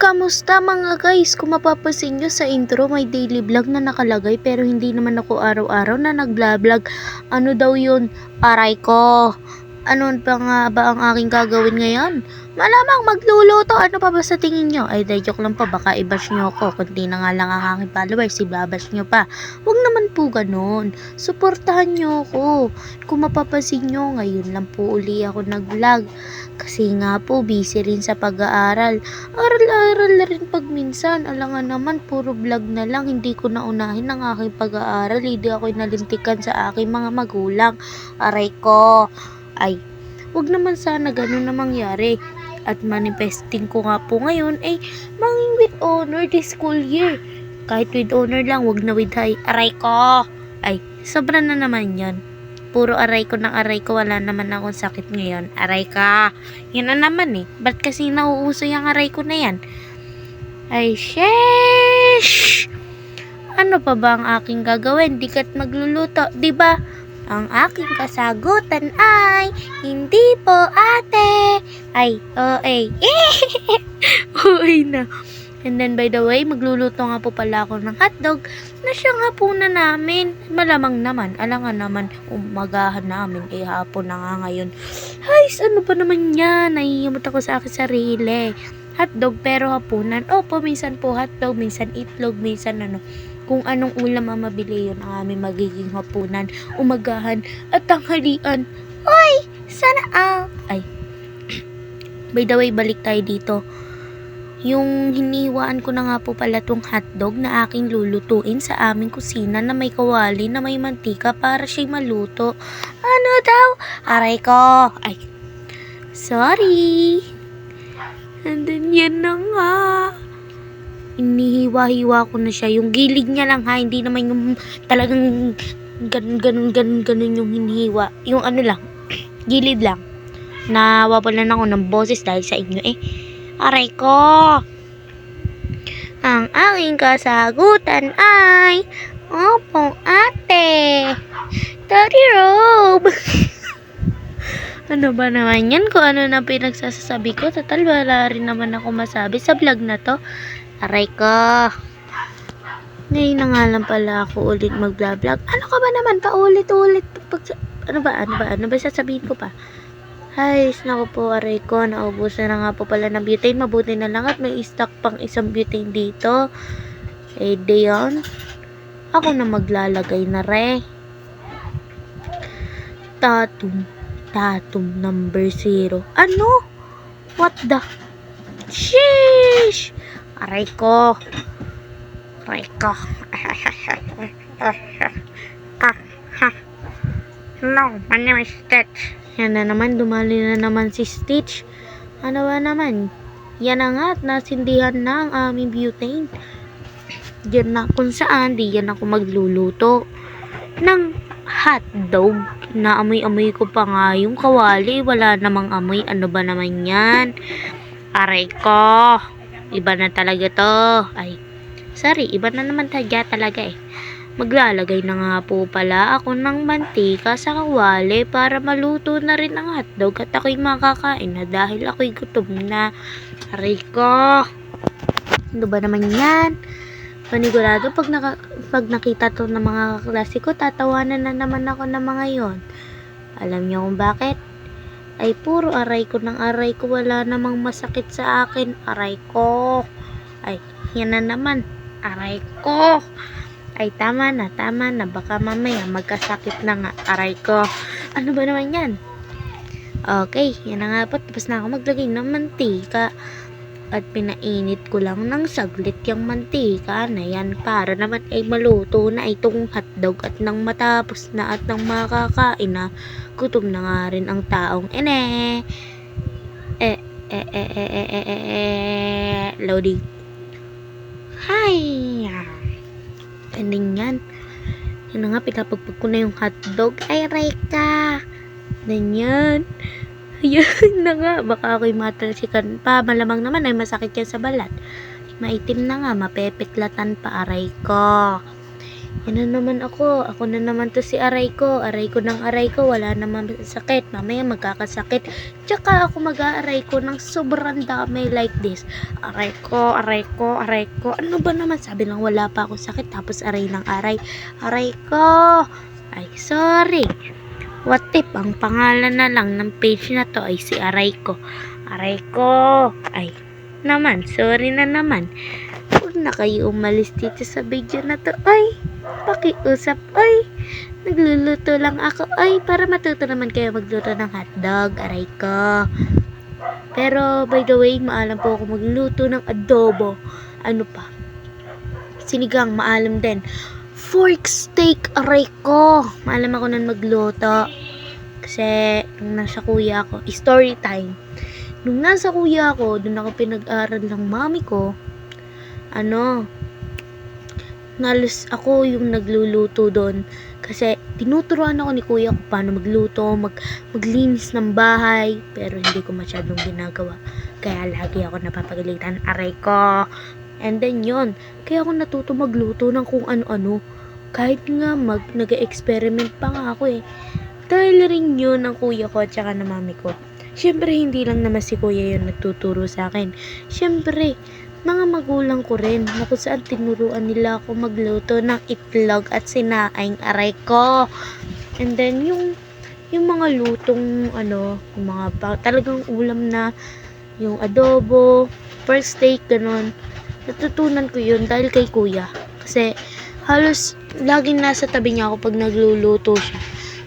Kamusta mga guys? Kung mapapansin nyo sa intro, may daily vlog na nakalagay pero hindi naman ako araw-araw na nag-vlog. Ano daw yun? Aray ko! Ano pa nga ba ang aking gagawin ngayon? Malamang magluluto. Ano pa ba sa tingin nyo? Ay, joke lang pa. Baka i-bash nyo ako. Kundi na nga lang ang aking followers. Ibabash nyo pa. Huwag naman po ganun. Suportahan nyo ako. Kung mapapansin nyo, ngayon lang po uli ako nag-vlog. Kasi nga po, busy rin sa pag-aaral. Aral-aral na rin pag minsan. Alangan naman, puro vlog na lang. Hindi ko naunahin ang aking pag-aaral. Hindi ako nalintikan sa aking mga magulang. Aray ko. Ay, wag naman sana ganun na mangyari. At manifesting ko nga po ngayon ay manging with honor this school year. Kahit with honor lang, wag na with high. Aray ko. Ay, sobra na naman yan. Puro aray ko ng aray ko, wala naman akong sakit ngayon. Aray ka. Yan na naman eh. Ba't kasi nauuso yung aray ko na yan? Ay, sheesh! Ano pa ba ang aking gagawin? Di ka't magluluto, di ba? Ang aking kasagutan ay, hindi po ate. Ay, OA. OA na. And then by the way, magluluto nga po pala ako ng hotdog na siyang hapunan namin. Malamang naman, alangan naman, umagahan namin, hapon na nga ngayon. Ay, ano ba naman yan? Nahihimot ako sa akin sarili. Hotdog pero hapunan. Opo, minsan po hotdog, minsan itlog, minsan ano. Kung anong ulam ang mabili, yun ang aming magiging hapunan, umagahan, at tanghalian. Uy! Sana all! Ay. By the way, balik tayo dito. Yung hiniwaan ko na nga po pala tong hotdog na aking lulutuin sa aming kusina na may kawali na may mantika para siya'y maluto. Ano daw? Aray ko! Ay. Sorry! And then yan na nga. Inihiwa-hiwa ko na siya. Yung gilid niya lang ha, hindi naman yung talagang ganun yung hinihiwa. Yung ano lang, gilid lang. Nawawalan ako ng boses dahil sa inyo eh. Aray ko! Ang aking kasagutan ay, opo ate, Daddy Rob. Ano ba naman yan? Kung ano na pinagsasabi ko, total wala rin naman ako masabi sa vlog na to. Aray ko. Ngayon na nga lang pala ako ulit mag-vlog. Ano ka ba naman? Paulit-ulit. Ano ba sasabihin ko pa? Ay, naku po, aray ko. Naubusan na nga po pala ng butane. Mabuti na lang at may stock pang isang butane dito. Eh, diyon. Ako na maglalagay na re. Tatum number 0. Ano? What the? Sheesh! Aray ko. No, my name is Stitch. Yan na naman, dumali na naman si Stitch. Ano ba naman? Yan na nga at nasindihan na ang aming butane. Diyan na kung saan, diyan ako magluluto ng hotdog. Naamoy-amoy ko pa nga yung kawali. Wala namang amoy. Ano ba naman yan? Aray ko. Iba na talaga to. Ay, sorry, iba na naman talaga eh. Maglalagay na nga po pala ako ng mantika sa kawali para maluto na rin ang hotdog at ako'y makakain na dahil ako'y gutom na. Aray ko. Ano ba naman yan? Panigurado pag nakita to ng mga kaklase ko, tatawanan na naman ako ng mga yon. Alam niyo kung bakit? Ay puro aray ko ng aray ko, wala namang masakit sa akin. Aray ko. Ay, yan na naman. Aray ko. Ay, tama na. Baka mamaya magkasakit na nga. Aray ko. Ano ba naman yan? Okay, yan na nga po. Tapos na ako maglagay ng mantika. At pinainit ko lang ng saglit yung mantika na yan para naman ay maluto na itong hotdog at nang matapos na at nang makakain na, gutom na nga rin ang taong loading. Hi! And then yan. Yan na nga, pinapagpag ko na yung hotdog. Ay, Reka! Ganyan. Ayan na nga, baka ako'y matalsikan pa. Malamang naman ay masakit yan sa balat. Maitim na nga, mapepetlatan pa, aray ko. Yan na naman ako. Ako na naman to si aray ko. Aray ko ng aray ko. Wala naman sakit. Mamaya magkakasakit. Tsaka ako mag-aaray ko ng sobrang dami like this. Aray ko, aray ko, aray ko. Ano ba naman? Sabi lang wala pa ako sakit. Tapos aray ng aray. Aray ko. Ay, sorry. What if ang pangalan na lang ng page na to ay si aray ko. Aray ko. Ay, naman. Sorry na naman. Huwag na kayo umalis dito sa video na to. Ay, pakiusap. Ay, nagluluto lang ako. Ay, para matuto naman kayo magluto ng hotdog. Aray ko. Pero, by the way, maalam po ako magluto ng adobo. Ano pa? Sinigang, maalam din. Fork steak. Aray ko. Maalam ako nun magluto. Kasi, nung nasa kuya ako, story time. Nung nasa kuya ako, dun ako pinag-aral ng mami ko. Nalos ako yung nagluluto doon kasi tinuturuan ako ni kuya kung paano magluto, maglinis ng bahay, pero hindi ko masyadong ginagawa, kaya lagi ako napapagalitan, aray ko. And then yun, kaya ako natuto magluto ng kung ano-ano, kahit nga nag-experiment pa nga ako dahil rin yun ng kuya ko at saka ng mami ko. Syempre hindi lang naman si kuya yun nagtuturo sa akin, syempre mga magulang ko rin na kung saan tinuruan nila ako magluto ng itlog at sinaing, aray ko. And then yung mga lutong yung mga talagang ulam na yung adobo, first steak, ganon, natutunan ko yun dahil kay kuya, kasi halos laging nasa tabi niya ako pag nagluluto siya,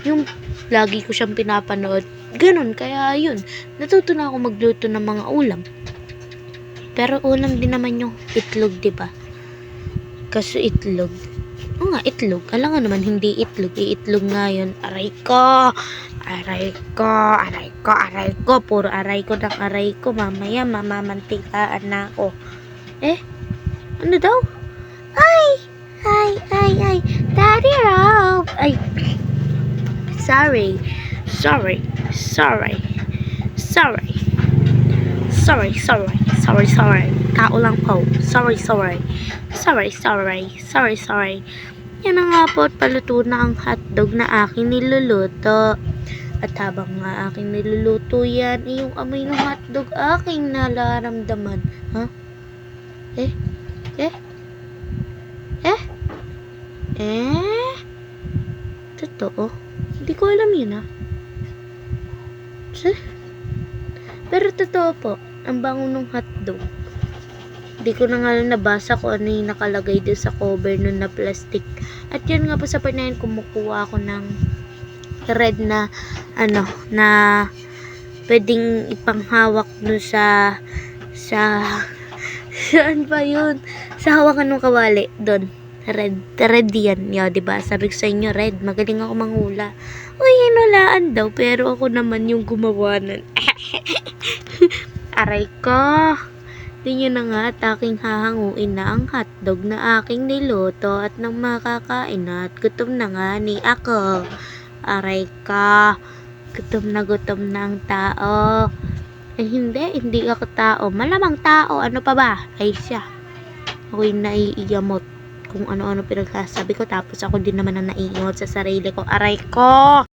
yung lagi ko siyang pinapanood, ganon, kaya yun, natuto na ako magluto ng mga ulam. Pero ulam din naman yung itlog, diba? Kasi itlog. Oo nga, itlog. Alam nga naman, hindi itlog. Itlog nga yun. Aray ko! Aray ko! Aray ko! Aray ko! Puro aray ko ng aray ko. Mamaya, mamamantikaan na ako. Ano daw? Ay! Ay! Ay! Ay! Daddy Rob! Ay! Sorry. Sorry. Sorry. Sorry. Sorry, sorry, sorry, sorry. Tao lang po. Sorry, sorry. Sorry, sorry. Sorry, sorry. Yan na nga po at paluto na ang hotdog na aking niluluto. At habang nga aking niluluto yan, yung amoy ng hotdog aking nalaramdaman. Ha? Totoo? Hindi ko alam yun Pero totoo po, ang bango ng hotdog. Hindi ko na nga nabasa kung ano yung nakalagay doon sa cover nun na plastic. At yun nga po sa part na yun, kumukuha ako ng red na na pwedeng ipanghawak dun sa saan ba yun? Sa hawakan ng kawali doon. Red yan. Diba? Sabi ko sa inyo, red. Magaling ako manghula. Uy, hinulaan daw. Pero ako naman yung gumawa nun. Aray ko. Di nyo na nga at aking hahanguin na ang hotdog na aking niluto at nang makakain na at gutom na nga ni ako. Aray ka. Gutom na ang tao. Hindi ako tao. Malamang tao. Ano pa ba? Ay siya. Ako'y naiiyamot kung ano-ano pinagsasabi ko, tapos ako din naman ang naiiyamot sa sarili ko. Aray ko.